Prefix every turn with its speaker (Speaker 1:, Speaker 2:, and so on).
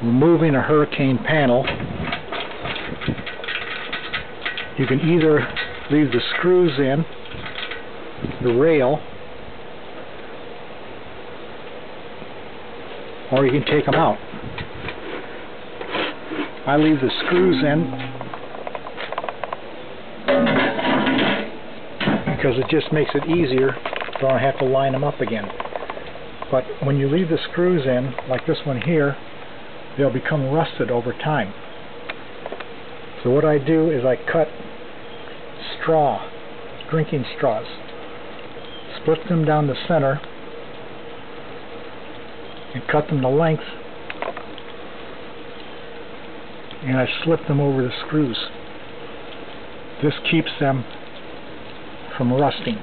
Speaker 1: removing a hurricane panel, you can either leave the screws in, the rail, or you can take them out. I leave the screws in because it just makes it easier, so I don't have to line them up again. But when you leave the screws in, like this one here, they'll become rusted over time. So what I do is I cut drinking straws, split them down the center, and cut them to length, and I slip them over the screws. This keeps them from rusting.